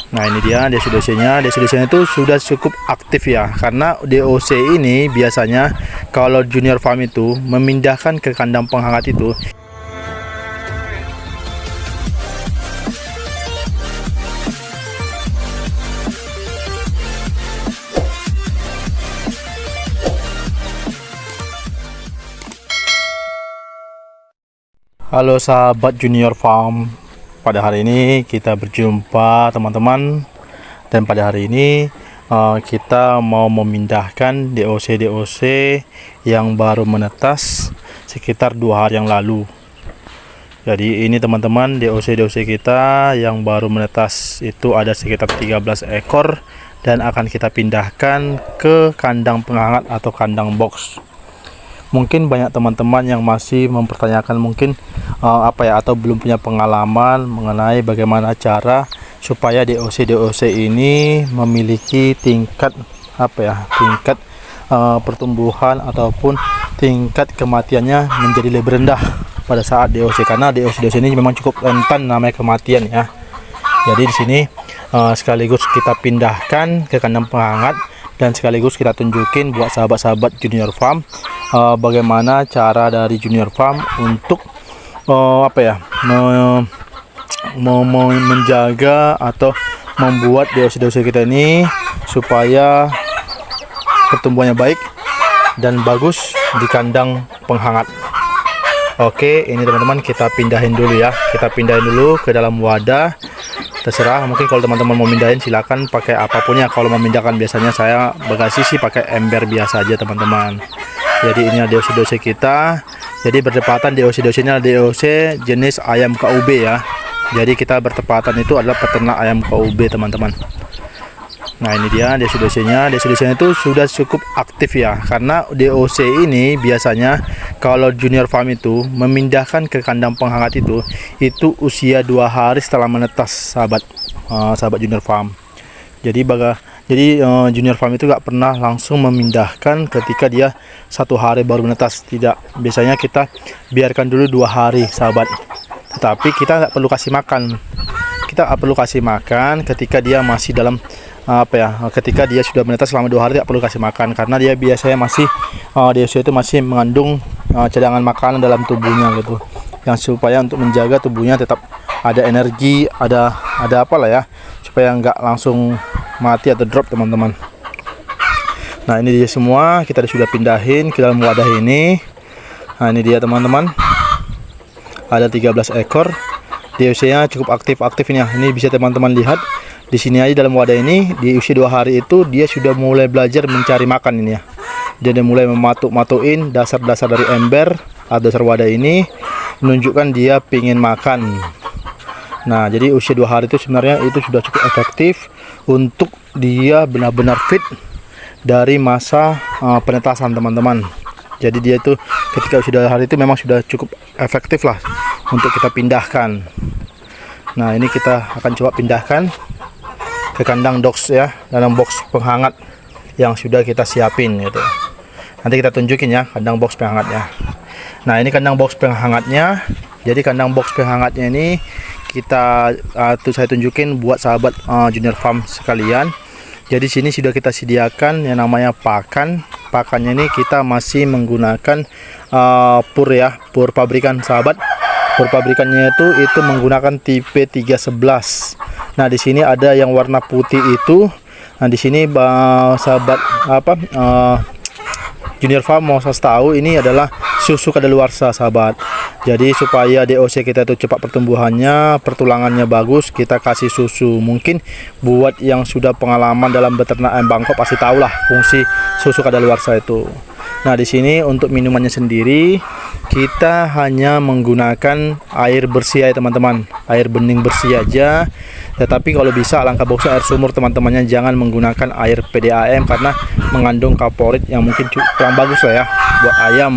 Nah ini dia DOC-nya. DOC-nya itu sudah cukup aktif ya, karena DOC ini biasanya kalau Junior Farm itu memindahkan ke kandang penghangat itu. Halo sahabat Junior Farm, pada hari ini kita berjumpa teman-teman, dan pada hari ini kita mau memindahkan DOC yang baru menetas sekitar 2 hari yang lalu. Jadi ini teman-teman DOC kita yang baru menetas itu ada sekitar 13 ekor dan akan kita pindahkan ke kandang penghangat atau kandang box. Mungkin banyak teman-teman yang masih mempertanyakan mungkin atau belum punya pengalaman mengenai bagaimana cara supaya DOC ini memiliki tingkat pertumbuhan ataupun tingkat kematiannya menjadi lebih rendah pada saat DOC, karena DOC ini memang cukup rentan namanya kematian ya. Jadi di sini sekaligus kita pindahkan ke kandang penghangat dan sekaligus kita tunjukin buat sahabat-sahabat Junior Farm bagaimana cara dari Junior Farm untuk menjaga atau membuat DOC kita ini supaya pertumbuhannya baik dan bagus di kandang penghangat. Oke, ini teman-teman kita pindahin dulu ya. Kita pindahin dulu ke dalam wadah. Terserah, mungkin kalau teman-teman mau mindahin silakan pakai apapun ya. Kalau mau memindahkan biasanya saya bagasi sih pakai ember biasa aja teman-teman. Jadi ini adalah DOC kita. Jadi bertepatan DOC-nya DOC jenis ayam KUB ya. Jadi kita bertepatan itu adalah peternak ayam KUB teman-teman. Nah ini dia DOC-nya itu sudah cukup aktif ya, karena DOC ini biasanya kalau Junior Farm itu memindahkan ke kandang penghangat itu usia 2 hari setelah menetas sahabat Junior Farm. Jadi Junior Farm itu gak pernah langsung memindahkan ketika dia 1 hari baru menetas, tidak. Biasanya kita biarkan dulu 2 hari sahabat, tetapi kita gak perlu kasih makan. Kita perlu kasih makan ketika dia masih dalam ketika dia sudah menetas selama 2 hari tidak perlu kasih makan, karena dia biasanya masih DOC itu masih mengandung cadangan makanan dalam tubuhnya gitu, yang supaya untuk menjaga tubuhnya tetap ada energi, ada supaya nggak langsung mati atau drop teman-teman. Nah ini dia semua kita sudah pindahin ke dalam wadah ini. Nah ini dia teman-teman, ada 13 ekor. DOC-nya cukup aktif ini ya. Ini bisa teman-teman lihat di sini aja dalam wadah ini, di usia 2 hari itu dia sudah mulai belajar mencari makan ini ya. Dia udah mulai mematuk-matuin dasar-dasar dari ember atau dasar wadah ini, menunjukkan dia pingin makan. Nah jadi usia 2 hari itu sebenarnya itu sudah cukup efektif untuk dia benar-benar fit dari masa penetasan teman-teman. Jadi dia itu ketika usia 2 hari itu memang sudah cukup efektif lah untuk kita pindahkan. Nah ini kita akan coba pindahkan ke kandang box ya, dalam box penghangat yang sudah kita siapin gitu. Nanti kita tunjukin ya kandang box penghangatnya. Nah ini kandang box penghangatnya. Jadi kandang box penghangatnya ini saya tunjukin buat sahabat Junior Farm sekalian. Jadi sini sudah kita sediakan yang namanya pakan. Pakannya ini kita masih menggunakan pur ya, pur pabrikan sahabat. Pur pabrikannya itu menggunakan tipe 311. Nah di sini ada yang warna putih itu. Nah di sini sahabat Junior Farm mau saya tahu ini adalah susu kadaluarsa sahabat. Jadi supaya DOC kita itu cepat pertumbuhannya, pertulangannya bagus, kita kasih susu. Mungkin buat yang sudah pengalaman dalam beternak ayam Bangkok pasti tahulah fungsi susu kadaluarsa itu. Nah di sini untuk minumannya sendiri kita hanya menggunakan air bersih ya teman-teman, air bening bersih aja. Tetapi kalau bisa alangkah bagusnya air sumur teman-temannya, jangan menggunakan air PDAM karena mengandung kaporit yang mungkin kurang bagus lah ya buat ayam.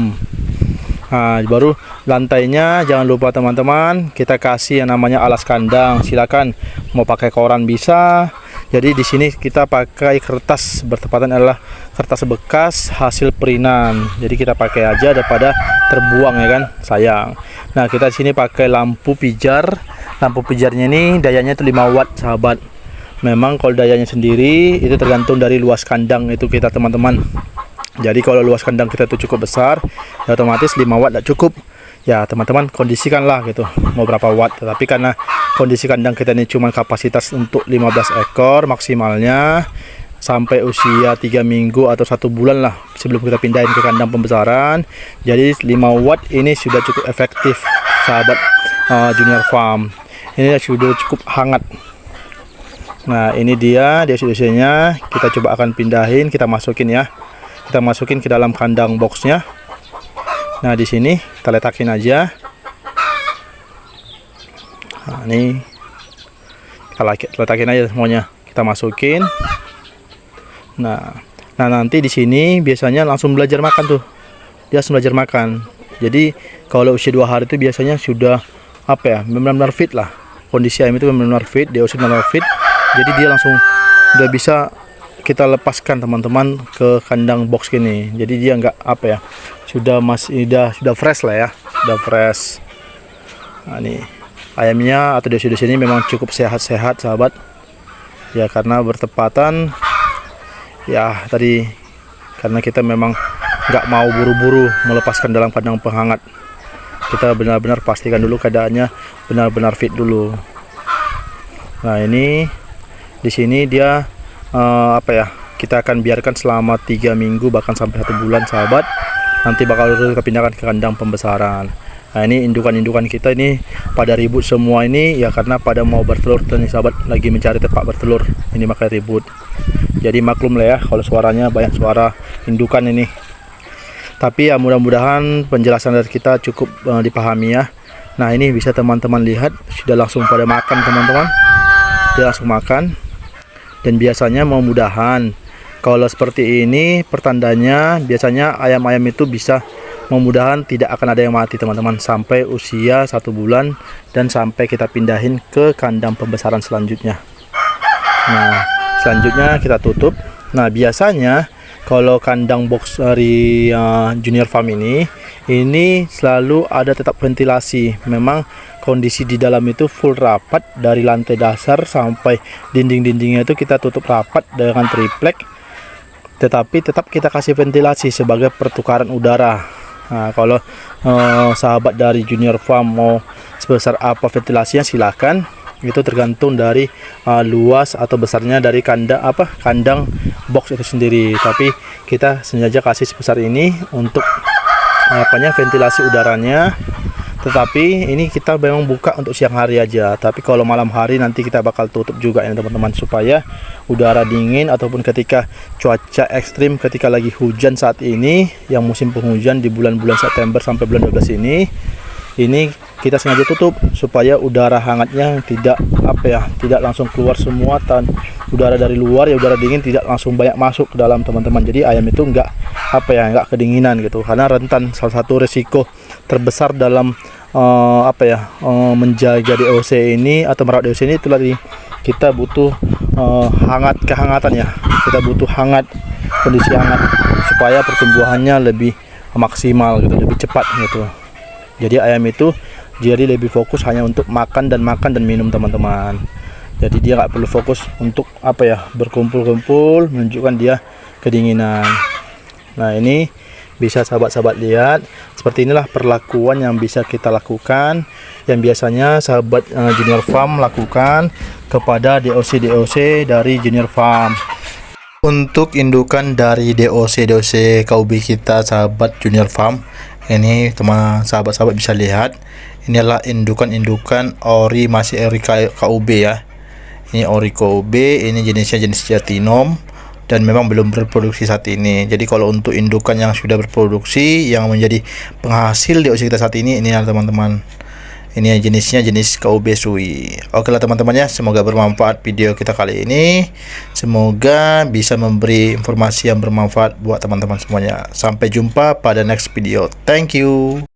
Nah baru lantainya jangan lupa teman-teman kita kasih yang namanya alas kandang. Silakan mau pakai koran bisa. Jadi di sini kita pakai kertas, bertepatan adalah kertas bekas hasil perinan. Jadi kita pakai aja daripada terbuang ya kan, sayang. Nah kita di sini pakai lampu pijar. Lampu pijarnya ini dayanya itu 5 watt sahabat. Memang kalau dayanya sendiri itu tergantung dari luas kandang itu kita teman-teman. Jadi kalau luas kandang kita itu cukup besar, ya otomatis 5 watt tidak cukup. Ya teman-teman kondisikanlah gitu mau berapa watt. Tetapi karena kondisi kandang kita ini cuma kapasitas untuk 15 ekor maksimalnya sampai usia 3 minggu atau 1 bulan lah sebelum kita pindahin ke kandang pembesaran. Jadi 5 watt ini sudah cukup efektif sahabat Junior Farm. Ini sudah cukup hangat. Nah ini dia DOC-nya. Kita coba akan pindahin, kita masukin ya. Kita masukin ke dalam kandang boxnya. Nah di sini kita letakin aja. Nah ini kita letakin aja semuanya. Kita masukin. Nah nanti di sini biasanya langsung belajar makan tuh. Dia langsung belajar makan. Jadi kalau usia 2 hari itu biasanya sudah apa ya, benar-benar fit lah. Kondisi ayam itu benar-benar fit, DOC benar-benar fit. Jadi dia langsung udah bisa kita lepaskan teman-teman ke kandang box gini. Jadi dia nggak apa ya, sudah fresh lah ya, sudah fresh. Nah ini ayamnya atau DOC ini memang cukup sehat-sehat sahabat ya, karena bertepatan ya tadi, karena kita memang nggak mau buru-buru melepaskan dalam kandang penghangat. Kita benar-benar pastikan dulu keadaannya benar-benar fit dulu. Nah ini di sini dia apa ya, kita akan biarkan selama 3 minggu bahkan sampai 1 bulan sahabat. Nanti bakal kita pindahkan ke kandang pembesaran. Nah ini indukan-indukan kita ini pada ribut semua ini ya, karena pada mau bertelur dan sahabat lagi mencari tempat bertelur. Ini makanya ribut. Jadi maklum lah ya kalau suaranya banyak suara indukan ini. Tapi ya mudah-mudahan penjelasan dari kita cukup dipahami ya. Nah ini bisa teman-teman lihat sudah langsung pada makan teman-teman. Dia langsung makan. Dan biasanya mudah-mudahan kalau seperti ini pertandanya biasanya ayam-ayam itu bisa mudah-mudahan tidak akan ada yang mati teman-teman sampai usia 1 bulan dan sampai kita pindahin ke kandang pembesaran selanjutnya. Nah selanjutnya kita tutup. Nah biasanya kalau kandang box dari Junior Farm ini selalu ada tetap ventilasi. Memang kondisi di dalam itu full rapat dari lantai dasar sampai dinding-dindingnya itu kita tutup rapat dengan triplek. Tetapi tetap kita kasih ventilasi sebagai pertukaran udara. Nah, kalau sahabat dari Junior Farm mau sebesar apa ventilasinya silakan. Itu tergantung dari luas atau besarnya dari kandang box itu sendiri. Tapi kita sengaja kasih sebesar ini untuk ventilasi udaranya. Tetapi ini kita memang buka untuk siang hari aja. Tapi kalau malam hari nanti kita bakal tutup juga ya teman-teman, supaya udara dingin ataupun ketika cuaca ekstrim, ketika lagi hujan saat ini yang musim penghujan di bulan-bulan September sampai bulan 12 ini kita sengaja tutup supaya udara hangatnya tidak langsung keluar semua, udara dari luar ya, udara dingin tidak langsung banyak masuk ke dalam teman-teman. Jadi ayam itu nggak kedinginan gitu, karena rentan. Salah satu resiko terbesar dalam menjaga DOC ini atau merawat DOC ini itulah kita butuh kehangatan ya. Kita butuh kondisi hangat supaya pertumbuhannya lebih maksimal gitu, lebih cepat gitu. Jadi ayam itu jadi lebih fokus hanya untuk makan dan minum teman-teman. Jadi dia nggak perlu fokus untuk berkumpul-kumpul menunjukkan dia kedinginan. Nah ini bisa sahabat-sahabat lihat, seperti inilah perlakuan yang bisa kita lakukan, yang biasanya sahabat Junior Farm lakukan kepada DOC dari Junior Farm. Untuk indukan dari DOC KUB kita sahabat Junior Farm, ini teman sahabat-sahabat bisa lihat, ini adalah indukan ori, masih ori KUB ya. Ini ori KUB, ini jenisnya jenis Jatinom dan memang belum berproduksi saat ini. Jadi kalau untuk indukan yang sudah berproduksi yang menjadi penghasil DOC kita saat ini adalah teman-teman. Ini jenisnya jenis KUB Sui. Oke lah teman-teman ya, semoga bermanfaat video kita kali ini. Semoga bisa memberi informasi yang bermanfaat buat teman-teman semuanya. Sampai jumpa pada next video. Thank you.